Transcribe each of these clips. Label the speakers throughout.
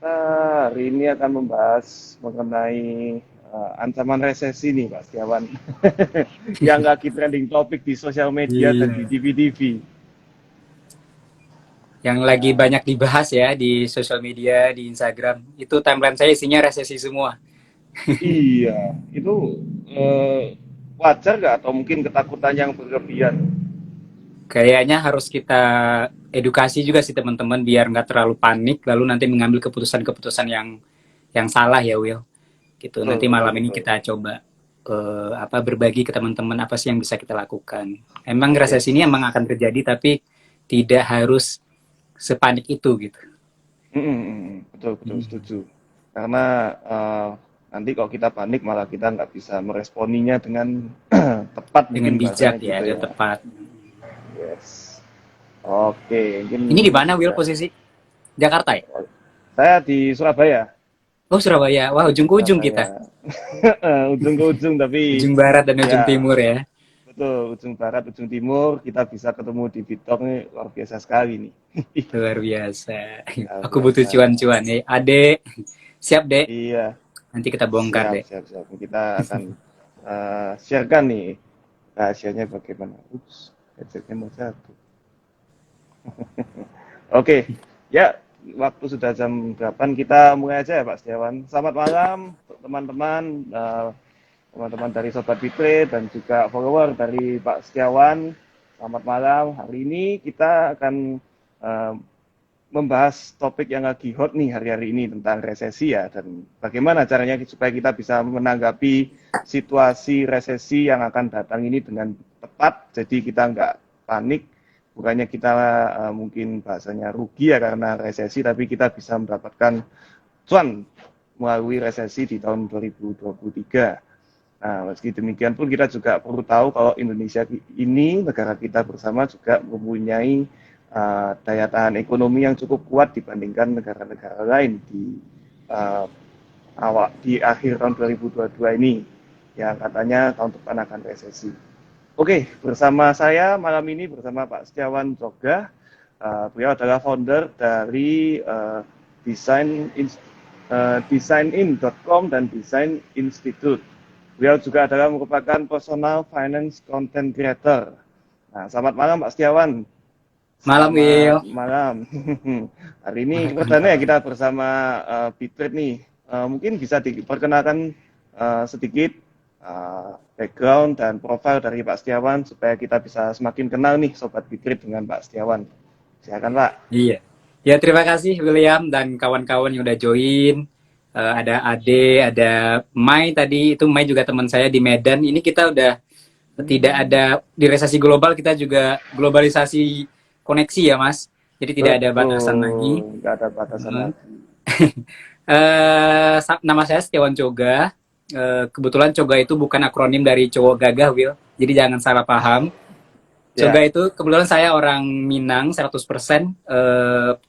Speaker 1: Kita hari ini akan membahas mengenai ancaman resesi nih, Pak Setiawan. Yang lagi trending topik di sosial media dan di
Speaker 2: Iya.
Speaker 1: TV-TV.
Speaker 2: Yang lagi banyak dibahas ya di sosial media, di Instagram. Itu timeline saya isinya resesi semua.
Speaker 1: Iya, itu eh, wajar nggak atau mungkin ketakutan yang berlebihan?
Speaker 2: Kayaknya harus kita edukasi juga sih teman-teman biar nggak terlalu panik lalu nanti mengambil keputusan-keputusan yang salah ya Will. Gitu.
Speaker 1: Betul,
Speaker 2: Nanti
Speaker 1: betul,
Speaker 2: malam ini
Speaker 1: betul.
Speaker 2: kita coba berbagi ke teman-teman apa sih yang bisa kita lakukan. Emang resesi ini emang
Speaker 1: Yes.
Speaker 2: akan terjadi tapi tidak harus sepanik itu gitu.
Speaker 1: Betul, betul,
Speaker 2: Hmm.
Speaker 1: setuju. Karena nanti kalau kita panik malah kita nggak bisa meresponinya dengan tepat
Speaker 2: Dengan
Speaker 1: mungkin
Speaker 2: bijak
Speaker 1: bahasanya
Speaker 2: ya
Speaker 1: gitu
Speaker 2: dan
Speaker 1: ya.
Speaker 2: tepat.
Speaker 1: Yes. Oke, mungkin
Speaker 2: Ini di mana Will
Speaker 1: juga
Speaker 2: posisi? Jakarta ya?
Speaker 1: saya di Surabaya,
Speaker 2: Oh Surabaya, wah ujung ke ujung kita,
Speaker 1: Surabaya. Ujung ke ujung tapi
Speaker 2: ujung barat dan ujung
Speaker 1: ya
Speaker 2: timur ya.
Speaker 1: betul ujung barat, ujung timur kita bisa ketemu di Bitok nih luar biasa sekali nih.
Speaker 2: Luar biasa.
Speaker 1: Luar
Speaker 2: Aku butuh
Speaker 1: biasa.
Speaker 2: cuan-cuan nih, Adek. Siap dek,
Speaker 1: Iya,
Speaker 2: nanti kita bongkar
Speaker 1: siap,
Speaker 2: dek.
Speaker 1: siap, siap. Kita akan sharekan nih rahasianya bagaimana. Ups, headsetnya mau jatuh. Oke, ya waktu sudah jam 8 kita mulai aja ya Pak Setiawan. Selamat malam teman-teman, teman-teman dari Sobat Bitre dan juga follower dari Pak Setiawan. Selamat malam. Hari ini kita akan eh, membahas topik yang lagi hot nih hari-hari ini tentang resesi ya dan bagaimana caranya supaya kita bisa menanggapi situasi resesi yang akan datang ini dengan tepat. Jadi kita nggak panik, bukannya kita mungkin bahasanya rugi ya karena resesi, tapi kita bisa mendapatkan cuan melalui resesi di tahun 2023. Nah, meski demikian pun kita juga perlu tahu kalau Indonesia ini, negara kita bersama juga mempunyai daya tahan ekonomi yang cukup kuat dibandingkan negara-negara lain uh, di akhir tahun 2022 ini yang katanya tahun depan akan resesi. Oke, bersama saya malam ini bersama Pak Setiawan Coga. Beliau adalah founder dari designin.com dan Design Institute. Beliau juga adalah merupakan personal finance content creator. Nah, selamat malam Pak Setiawan.
Speaker 2: Malam
Speaker 1: Selamat
Speaker 2: Will.
Speaker 1: malam. Hari ini perdana ya
Speaker 2: Malam.
Speaker 1: kita bersama Bitred nih. Mungkin bisa diperkenalkan sedikit background dan profil dari Pak Setiawan supaya kita bisa semakin kenal nih Sobat Bitred dengan Pak Setiawan. Silakan Pak.
Speaker 2: Iya. Ya terima kasih William dan kawan-kawan yang udah join. Ada Ade, ada Mai tadi, itu Mai juga teman saya di Medan. Ini kita udah tidak ada di resesi global, kita juga globalisasi koneksi ya Mas. Jadi tidak ada batasan lagi.
Speaker 1: Betul, nggak ada batasan
Speaker 2: Eh,
Speaker 1: lagi.
Speaker 2: Nama saya Setiawan Coga. Kebetulan Coga itu bukan akronim dari cowok gagah, Will. Jadi jangan salah paham. Coga
Speaker 1: Ya,
Speaker 2: itu kebetulan saya orang Minang 100%.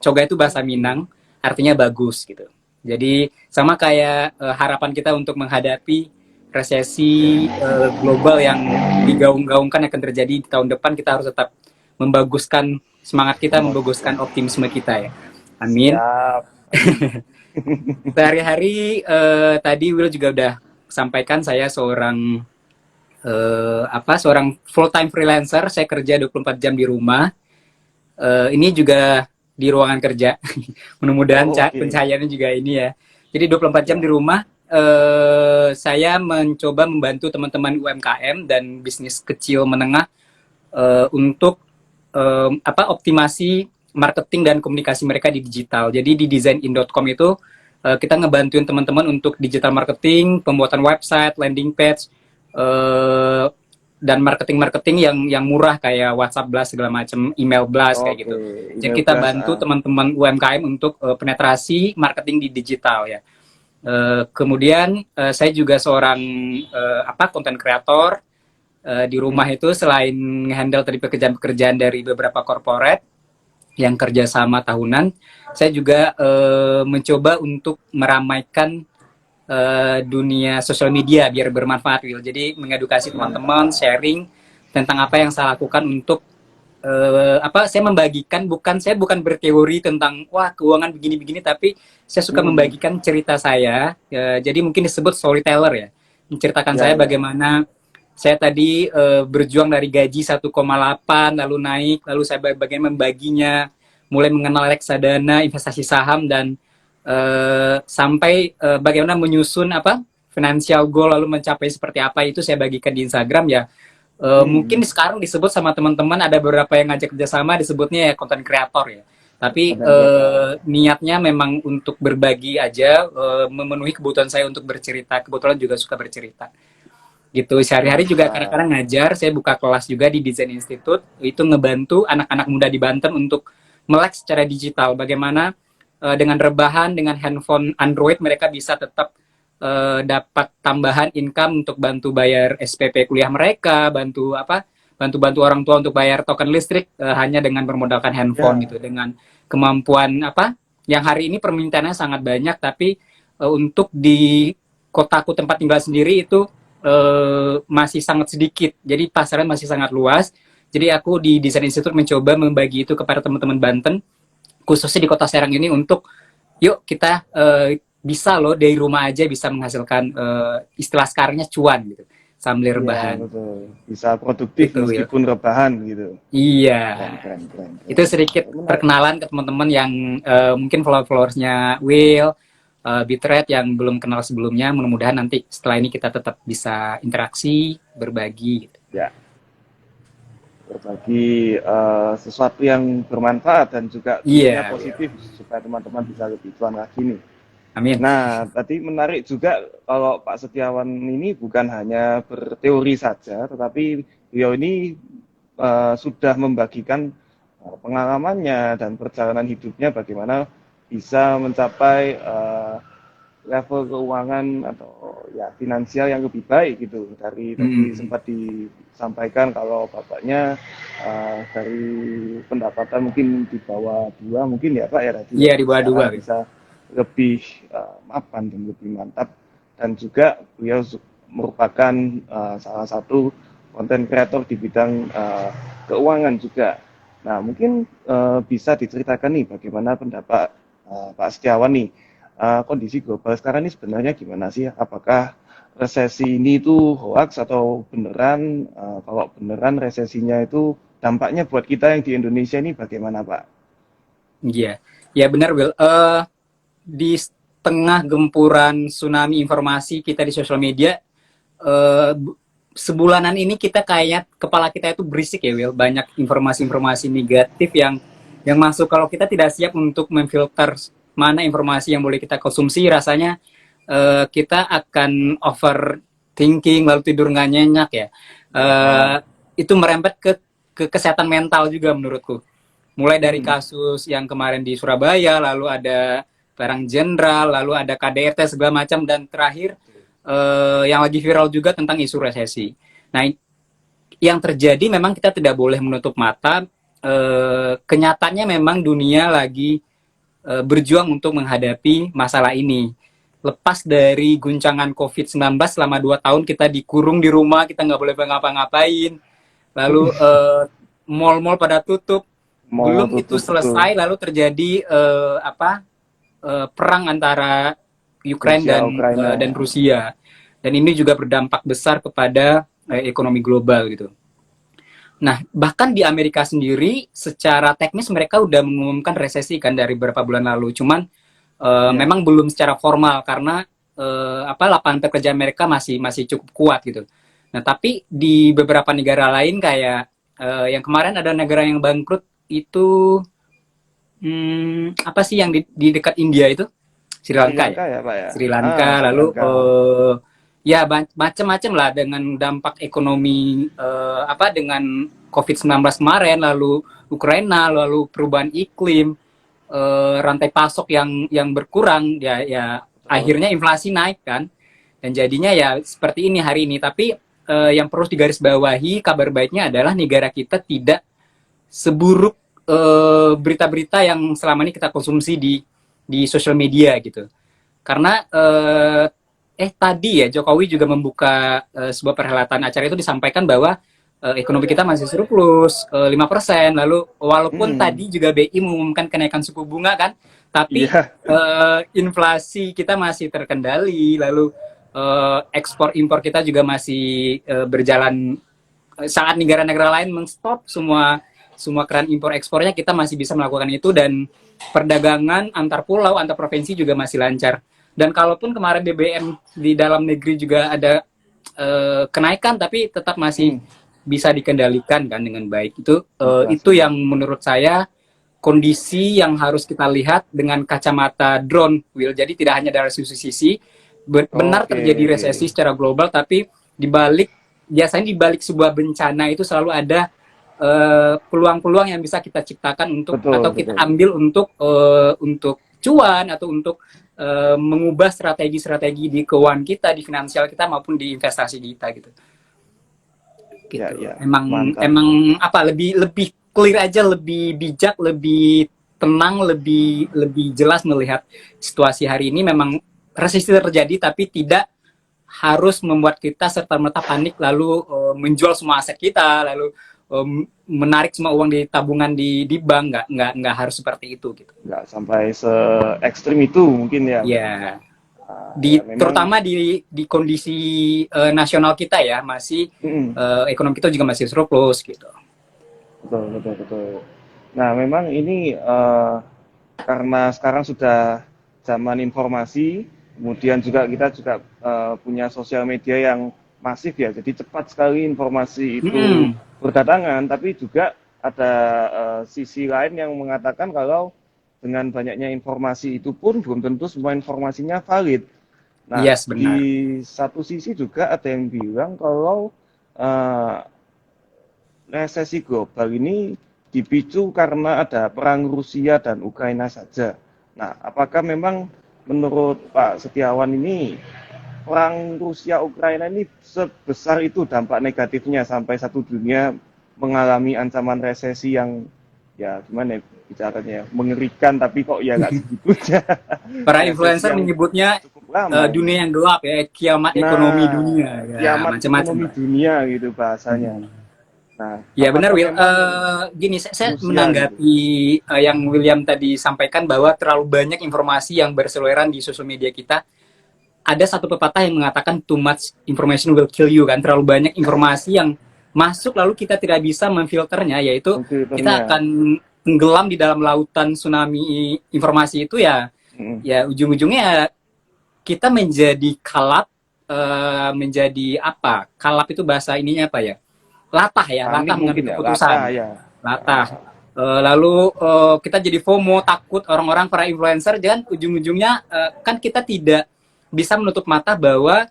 Speaker 2: Coga itu bahasa Minang, artinya bagus gitu. Jadi sama kayak harapan kita untuk menghadapi resesi global yang digaung-gaungkan akan terjadi di tahun depan, kita harus tetap membaguskan semangat kita, membaguskan optimisme kita ya. Amin.
Speaker 1: siap. Amin.
Speaker 2: Sehari-hari tadi Will juga udah sampaikan saya seorang full time freelancer. Saya kerja 24 jam di rumah. Ini juga di ruangan kerja. Mudah-mudahan
Speaker 1: Oh, oke.
Speaker 2: pencahayaannya juga ini ya. Jadi 24 jam di
Speaker 1: Ya.
Speaker 2: rumah. Saya mencoba membantu teman-teman UMKM dan bisnis kecil menengah untuk optimasi marketing dan komunikasi mereka di digital. Jadi di designin.com itu kita ngebantuin teman-teman untuk digital marketing, pembuatan website, landing page, eh, dan marketing-marketing yang murah kayak WhatsApp blast segala macam, email blast kayak
Speaker 1: Oke,
Speaker 2: gitu. Jadi
Speaker 1: email
Speaker 2: kita
Speaker 1: blast.
Speaker 2: bantu teman-teman UMKM untuk penetrasi marketing di digital ya. Kemudian saya juga seorang content creator. Di rumah
Speaker 1: Mhm.
Speaker 2: itu selain handle tadi pekerjaan-pekerjaan dari beberapa corporate yang kerjasama tahunan, saya juga mencoba untuk meramaikan dunia sosial media biar bermanfaat, Will. Jadi mengedukasi teman-teman,
Speaker 1: Mantap.
Speaker 2: sharing tentang apa yang saya lakukan untuk saya membagikan, saya bukan berteori tentang wah keuangan begini-begini, tapi saya suka membagikan cerita saya. Jadi mungkin disebut storyteller ya, menceritakan
Speaker 1: Ya,
Speaker 2: saya
Speaker 1: ya.
Speaker 2: bagaimana saya tadi berjuang dari gaji 1,8 lalu naik, lalu saya bagaimana membaginya, mulai mengenal reksadana, investasi saham, dan sampai bagaimana menyusun financial goal lalu mencapai seperti apa, itu saya bagikan di Instagram ya. Mungkin sekarang disebut sama teman-teman, ada beberapa yang ngajak kerjasama disebutnya ya content creator ya. Tapi
Speaker 1: Konten kreator.
Speaker 2: niatnya memang untuk berbagi aja, memenuhi kebutuhan saya untuk bercerita. Kebetulan juga suka bercerita. Gitu. Sehari-hari juga
Speaker 1: Mantap.
Speaker 2: kadang-kadang ngajar, saya buka kelas juga di Design Institute, itu ngebantu anak-anak muda di Banten untuk melek secara digital. Bagaimana dengan rebahan, dengan handphone Android mereka bisa tetap dapat tambahan income untuk bantu bayar SPP kuliah mereka, bantu orang tua untuk bayar token listrik hanya dengan bermodalkan handphone
Speaker 1: Ya,
Speaker 2: gitu, dengan kemampuan yang hari ini permintaannya sangat banyak, tapi untuk di kotaku tempat tinggal sendiri itu masih sangat sedikit, jadi pasaran masih sangat luas. Jadi aku di Design Institute mencoba membagi itu kepada teman-teman Banten, khususnya di kota Serang ini, untuk yuk kita bisa loh dari rumah aja bisa menghasilkan istilah sekarangnya cuan gitu sambil
Speaker 1: iya
Speaker 2: rebahan
Speaker 1: betul. Bisa produktif
Speaker 2: gitu Will.
Speaker 1: meskipun rebahan gitu.
Speaker 2: Iya,
Speaker 1: Keren, keren, keren,
Speaker 2: itu
Speaker 1: keren.
Speaker 2: sedikit
Speaker 1: Menarik.
Speaker 2: perkenalan ke teman-teman yang mungkin followersnya Will, Bitrate yang belum kenal sebelumnya. Mudah-mudahan nanti setelah ini kita tetap bisa interaksi, berbagi gitu.
Speaker 1: Ya, berbagi sesuatu yang bermanfaat dan juga tentunya
Speaker 2: Iya, Will.
Speaker 1: positif supaya teman-teman bisa lebih cuan lagi nih.
Speaker 2: Amin.
Speaker 1: Nah, tadi menarik juga kalau Pak Setiawan ini bukan hanya berteori saja, tetapi beliau ini sudah membagikan pengalamannya dan perjalanan hidupnya bagaimana bisa mencapai level keuangan atau ya finansial yang lebih baik gitu. Dari tadi sempat disampaikan kalau bapaknya dari pendapatan mungkin di bawah 2 mungkin ya Pak ya tadi ya,
Speaker 2: Iya, di bawah dua
Speaker 1: sekarang
Speaker 2: gitu.
Speaker 1: bisa lebih mapan dan lebih mantap, dan juga beliau merupakan salah satu konten kreator di bidang keuangan juga. Nah, mungkin bisa diceritakan nih bagaimana pendapat Pak Setiawan nih, kondisi global sekarang ini sebenarnya gimana sih? Apakah resesi ini itu hoax atau beneran? Kalau beneran resesinya itu dampaknya buat kita yang di Indonesia ini bagaimana Pak?
Speaker 2: Iya, ya benar Will. Di tengah gempuran tsunami informasi kita di sosial media, eh, sebulanan ini kita kayak kepala kita itu berisik ya Will, banyak informasi-informasi negatif yang masuk. Kalau kita tidak siap untuk memfilter mana informasi yang boleh kita konsumsi, rasanya kita akan overthinking lalu tidur nggak nyenyak ya.
Speaker 1: Ya,
Speaker 2: Itu merembet ke kesehatan mental juga menurutku. Mulai dari
Speaker 1: hmm,
Speaker 2: kasus yang kemarin di Surabaya, lalu ada perang jenderal, lalu ada KDRT segala macam, dan terakhir yang lagi viral juga tentang isu resesi. Nah, yang terjadi memang kita tidak boleh menutup mata. Kenyataannya memang dunia lagi berjuang untuk menghadapi masalah ini. Lepas dari guncangan COVID-19, selama 2 tahun kita dikurung di rumah, kita nggak boleh ngapa-ngapain. Lalu mall-mall pada tutup.
Speaker 1: mau
Speaker 2: Belum itu
Speaker 1: tutup betul.
Speaker 2: selesai, lalu terjadi perang antara Ukraine
Speaker 1: Rusia Ukraina.
Speaker 2: dan Rusia. Dan ini juga berdampak besar kepada ekonomi global gitu. Nah, bahkan di Amerika sendiri secara teknis mereka udah mengumumkan resesi kan dari beberapa bulan lalu. Cuman
Speaker 1: Ya,
Speaker 2: memang belum secara formal karena lapangan pekerjaan mereka masih cukup kuat gitu. Nah, tapi di beberapa negara lain kayak yang kemarin ada negara yang bangkrut itu, apa sih yang di dekat India itu? Sri
Speaker 1: Sri
Speaker 2: Lanka ya?
Speaker 1: Lanka ya Pak ya.
Speaker 2: Sri Lanka,
Speaker 1: Sri
Speaker 2: lalu
Speaker 1: Lanka.
Speaker 2: ya macam-macam lah dengan dampak ekonomi, dengan COVID-19 kemarin, lalu Ukraina, lalu perubahan iklim, rantai pasok yang berkurang, ya
Speaker 1: Betul.
Speaker 2: akhirnya inflasi naik kan, dan jadinya ya seperti ini hari ini. Tapi yang perlu digarisbawahi, kabar baiknya adalah negara kita tidak seburuk berita-berita yang selama ini kita konsumsi di sosial media gitu. Karena tadi ya Jokowi juga membuka sebuah perhelatan acara, itu disampaikan bahwa ekonomi kita masih surplus 5%. Lalu walaupun
Speaker 1: Hmm,
Speaker 2: tadi juga BI mengumumkan kenaikan suku bunga kan, tapi
Speaker 1: iya,
Speaker 2: inflasi kita masih terkendali. Lalu ekspor impor kita juga masih berjalan. Saat negara-negara lain menstop semua semua keran impor ekspornya, kita masih bisa melakukan itu, dan perdagangan antar pulau, antar provinsi juga masih lancar. Dan kalaupun kemarin BBM di dalam negeri juga ada kenaikan, tapi tetap masih
Speaker 1: hmm,
Speaker 2: bisa dikendalikan kan dengan baik. Itu
Speaker 1: inflasinya.
Speaker 2: yang menurut saya kondisi yang harus kita lihat dengan kacamata drone, Will. Jadi tidak hanya dari sisi benar
Speaker 1: Oke,
Speaker 2: terjadi resesi secara global, tapi dibalik biasanya dibalik sebuah bencana itu selalu ada peluang-peluang yang bisa kita ciptakan untuk,
Speaker 1: betul,
Speaker 2: atau kita
Speaker 1: betul.
Speaker 2: ambil untuk cuan, atau untuk mengubah strategi-strategi di keuangan kita, di finansial kita, maupun di investasi kita gitu.
Speaker 1: Ya,
Speaker 2: Gitu.
Speaker 1: ya,
Speaker 2: Emang
Speaker 1: mantap.
Speaker 2: emang apa, lebih lebih clear aja, lebih bijak, lebih tenang, lebih lebih jelas melihat situasi hari ini. Memang resesi terjadi, tapi tidak harus membuat kita serta merta panik lalu menjual semua aset kita, lalu menarik semua uang di tabungan di bank. Nggak harus seperti itu gitu.
Speaker 1: Nggak sampai se ekstrim itu mungkin ya.
Speaker 2: Ya,
Speaker 1: Ya memang,
Speaker 2: terutama di kondisi nasional kita ya, masih
Speaker 1: mm,
Speaker 2: ekonomi kita juga masih surplus gitu.
Speaker 1: betul, betul, betul. Nah, memang ini karena sekarang sudah zaman informasi, kemudian juga kita juga punya sosial media yang masif ya, jadi cepat sekali informasi itu
Speaker 2: Mm-mm.
Speaker 1: berdatangan, tapi juga ada sisi lain yang mengatakan kalau dengan banyaknya informasi itu pun belum tentu semua informasinya valid. Nah,
Speaker 2: Yes,
Speaker 1: di
Speaker 2: benar.
Speaker 1: satu sisi juga ada yang bilang kalau eh, resesi global ini dipicu karena ada perang Rusia dan Ukraina saja. Nah, apakah memang menurut Pak Setiawan ini perang Rusia Ukraina ini sebesar itu dampak negatifnya sampai satu dunia mengalami ancaman resesi yang ya gimana ya bicaranya ya, mengerikan tapi kok ya nggak segitunya.
Speaker 2: Para
Speaker 1: Resesi
Speaker 2: influencer
Speaker 1: yang
Speaker 2: menyebutnya
Speaker 1: cukup lama ini.
Speaker 2: dunia yang gelap ya, kiamat ekonomi
Speaker 1: Nah,
Speaker 2: dunia ya,
Speaker 1: kiamat
Speaker 2: macam-macam
Speaker 1: ekonomi
Speaker 2: lah.
Speaker 1: dunia gitu bahasanya.
Speaker 2: Hmm.
Speaker 1: Nah,
Speaker 2: Ya benar,
Speaker 1: apakah
Speaker 2: Will.
Speaker 1: memang
Speaker 2: Gini, saya
Speaker 1: Rusia gitu?
Speaker 2: menanggapi yang William tadi sampaikan, bahwa terlalu banyak informasi yang berseliweran di sosial media kita. Ada satu pepatah yang mengatakan too much information will kill you kan. Terlalu banyak informasi yang masuk lalu kita tidak bisa memfilternya, yaitu kita
Speaker 1: Komputernya.
Speaker 2: akan tenggelam di dalam lautan tsunami informasi itu ya.
Speaker 1: Mm.
Speaker 2: Ya ujung-ujungnya kita menjadi kalap, menjadi apa? Kalap itu bahasa ininya apa ya? Latah ya,
Speaker 1: Panik
Speaker 2: latah
Speaker 1: mungkin
Speaker 2: mengambil
Speaker 1: ya, latah
Speaker 2: keputusan.
Speaker 1: ya.
Speaker 2: Latah. Lalu kita jadi FOMO, takut orang-orang, para influencer, jangan ujung-ujungnya kan kita tidak bisa menutup mata bahwa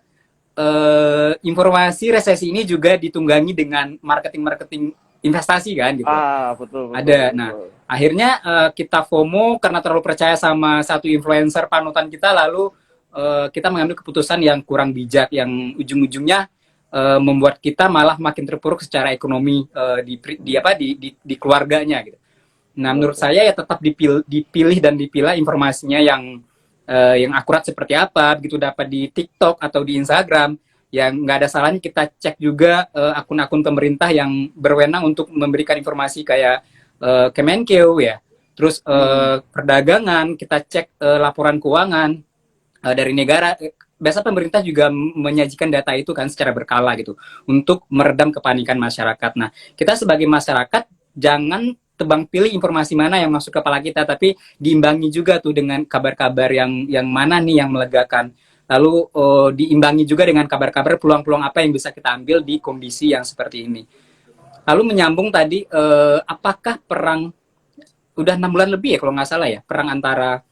Speaker 2: informasi resesi ini juga ditunggangi dengan marketing-marketing investasi kan gitu.
Speaker 1: Betul, betul,
Speaker 2: Ada. Nah,
Speaker 1: betul.
Speaker 2: akhirnya kita FOMO karena terlalu percaya sama satu influencer panutan kita, lalu kita mengambil keputusan yang kurang bijak, yang ujung-ujungnya membuat kita malah makin terpuruk secara ekonomi di keluarganya gitu. Nah,
Speaker 1: Betul,
Speaker 2: menurut
Speaker 1: betul.
Speaker 2: saya ya tetap dipilih dan dipilah informasinya yang akurat seperti apa, begitu dapat di TikTok atau di Instagram. Yang nggak ada salahnya kita cek juga akun-akun pemerintah yang berwenang untuk memberikan informasi, kayak Kemenkeu ya, terus
Speaker 1: Hmm.
Speaker 2: perdagangan, kita cek laporan keuangan dari negara. Biasa pemerintah juga menyajikan data itu kan secara berkala gitu, untuk meredam kepanikan masyarakat. Nah, kita sebagai masyarakat jangan tebang pilih informasi mana yang masuk ke kepala kita, tapi diimbangi juga tuh dengan kabar-kabar yang mana nih yang melegakan. Lalu diimbangi juga dengan kabar-kabar peluang-peluang apa yang bisa kita ambil di kondisi yang seperti ini. Lalu menyambung tadi, apakah perang, udah 6 bulan lebih ya kalau nggak salah ya, perang antara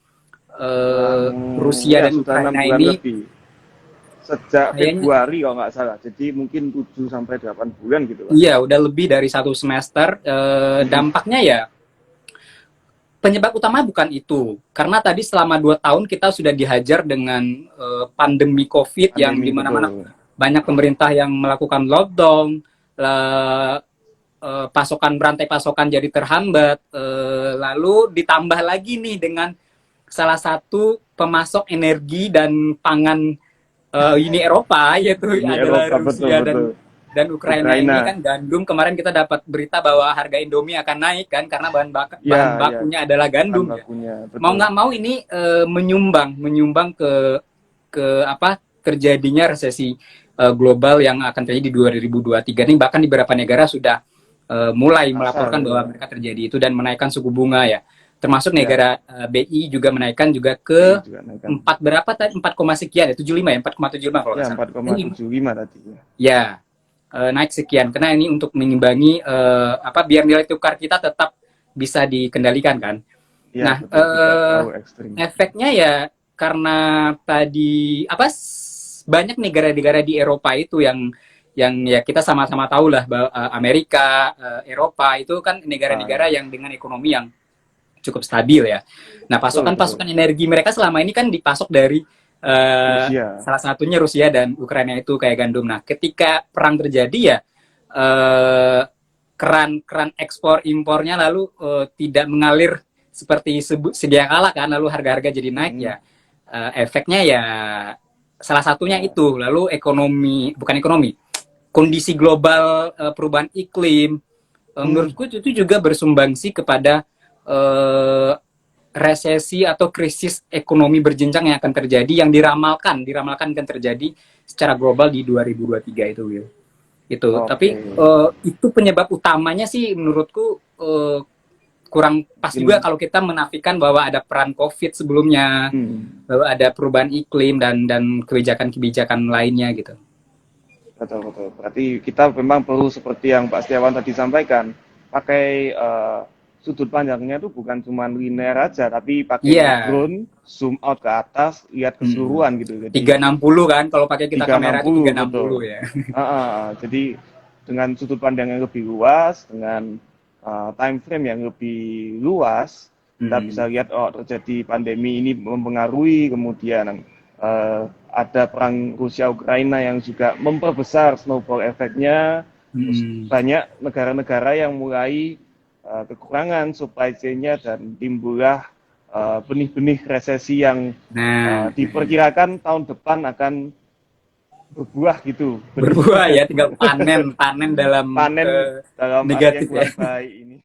Speaker 1: Perang,
Speaker 2: Rusia
Speaker 1: ya
Speaker 2: dan
Speaker 1: sudah enam
Speaker 2: Ukraina
Speaker 1: bulan
Speaker 2: ini,
Speaker 1: lebih. Sejak
Speaker 2: kayaknya
Speaker 1: Februari kalau nggak salah. Jadi mungkin 7 sampai 8 bulan gitu lah.
Speaker 2: iya udah lebih dari 1 semester.
Speaker 1: Mm-mm.
Speaker 2: Dampaknya ya, penyebab utama bukan itu, karena tadi selama 2 tahun kita sudah dihajar dengan pandemi COVID yang
Speaker 1: Pandemi
Speaker 2: dimana-mana
Speaker 1: betul.
Speaker 2: banyak pemerintah yang melakukan lockdown, eh, rantai pasokan jadi terhambat, lalu ditambah lagi nih dengan salah satu pemasok energi dan pangan Uni Eropa, yaitu
Speaker 1: Uni
Speaker 2: adalah
Speaker 1: Eropa betul
Speaker 2: Rusia dan
Speaker 1: betul.
Speaker 2: Dan Ukraina ini
Speaker 1: Ukraina.
Speaker 2: kan gandum, kemarin kita dapat berita bahwa harga Indomie akan naik kan karena bahan
Speaker 1: Ya, ya,
Speaker 2: bakunya adalah
Speaker 1: bahan
Speaker 2: gandum ya.
Speaker 1: bakunya,
Speaker 2: Mau
Speaker 1: betul.
Speaker 2: nggak mau ini menyumbang ke apa terjadinya resesi global yang akan terjadi di 2023 ini. Bahkan di beberapa negara sudah mulai
Speaker 1: Pasar,
Speaker 2: melaporkan bahwa
Speaker 1: ya.
Speaker 2: mereka terjadi itu dan menaikkan suku bunga ya. Termasuk
Speaker 1: Ya,
Speaker 2: negara BI juga menaikkan juga
Speaker 1: BI
Speaker 2: ke
Speaker 1: juga naikkan.
Speaker 2: empat berapa tadi, 4, sekian ya, 75 ya, 4,75 kalau
Speaker 1: Ya,
Speaker 2: nggak salah. Ini
Speaker 1: 4,75 tadi ya.
Speaker 2: ya naik sekian karena ini untuk mengimbangi apa biar nilai tukar kita tetap bisa dikendalikan kan.
Speaker 1: Ya,
Speaker 2: Nah,
Speaker 1: betul, tidak terlalu ekstrim.
Speaker 2: efeknya ya karena tadi apa banyak negara-negara di Eropa itu yang ya kita sama-sama tahu lah bahwa Amerika, Eropa itu kan
Speaker 1: Ah, ya.
Speaker 2: negara-negara yang dengan ekonomi yang cukup stabil ya. Nah,
Speaker 1: Betul,
Speaker 2: pasokan-pasokan
Speaker 1: betul.
Speaker 2: energi mereka selama ini kan dipasok dari
Speaker 1: Rusia.
Speaker 2: salah satunya Rusia dan Ukraina itu kayak gandum. Nah, ketika perang terjadi ya eh, keran ekspor impornya lalu tidak mengalir seperti sedia kala kan, lalu harga-harga jadi naik
Speaker 1: Hmm,
Speaker 2: ya. Efeknya ya salah satunya
Speaker 1: ya.
Speaker 2: itu. Lalu ekonomi bukan ekonomi, kondisi global perubahan iklim
Speaker 1: Hmm,
Speaker 2: menurutku itu juga bersumbangsi kepada eh, resesi atau krisis ekonomi berjenjang yang akan terjadi yang diramalkan akan terjadi secara global di 2023 itu Will. Itu.
Speaker 1: oke.
Speaker 2: Tapi itu penyebab utamanya sih menurutku kurang pas juga
Speaker 1: Mungkin,
Speaker 2: kalau kita menafikan bahwa ada peran Covid sebelumnya,
Speaker 1: hmm,
Speaker 2: bahwa ada perubahan iklim dan kebijakan-kebijakan lainnya gitu.
Speaker 1: betul, betul. Berarti kita memang perlu seperti yang Pak Setiawan tadi sampaikan, pakai sudut pandangnya itu bukan cuma linear aja, tapi pakai
Speaker 2: Iya.
Speaker 1: drone, zoom out ke atas, lihat keseluruhan gitu. Jadi
Speaker 2: 360 kan kalau pakai kita kamera itu
Speaker 1: 360 betul.
Speaker 2: 360 ya.
Speaker 1: Jadi dengan sudut pandang yang lebih luas, dengan time frame yang lebih luas, kita bisa
Speaker 2: Hmm.
Speaker 1: lihat oh terjadi pandemi ini mempengaruhi, kemudian ada perang Rusia Ukraina yang juga memperbesar snowball efeknya. Terus
Speaker 2: Hmm.
Speaker 1: banyak negara-negara yang mulai kekurangan supply chain-nya dan timbullah benih-benih resesi yang
Speaker 2: Nah,
Speaker 1: diperkirakan tahun depan akan berbuah gitu
Speaker 2: berbuah
Speaker 1: benihnya.
Speaker 2: ya tinggal panen panen dalam
Speaker 1: Panen dalam arti yang
Speaker 2: negatif ya.
Speaker 1: kurang baik ini.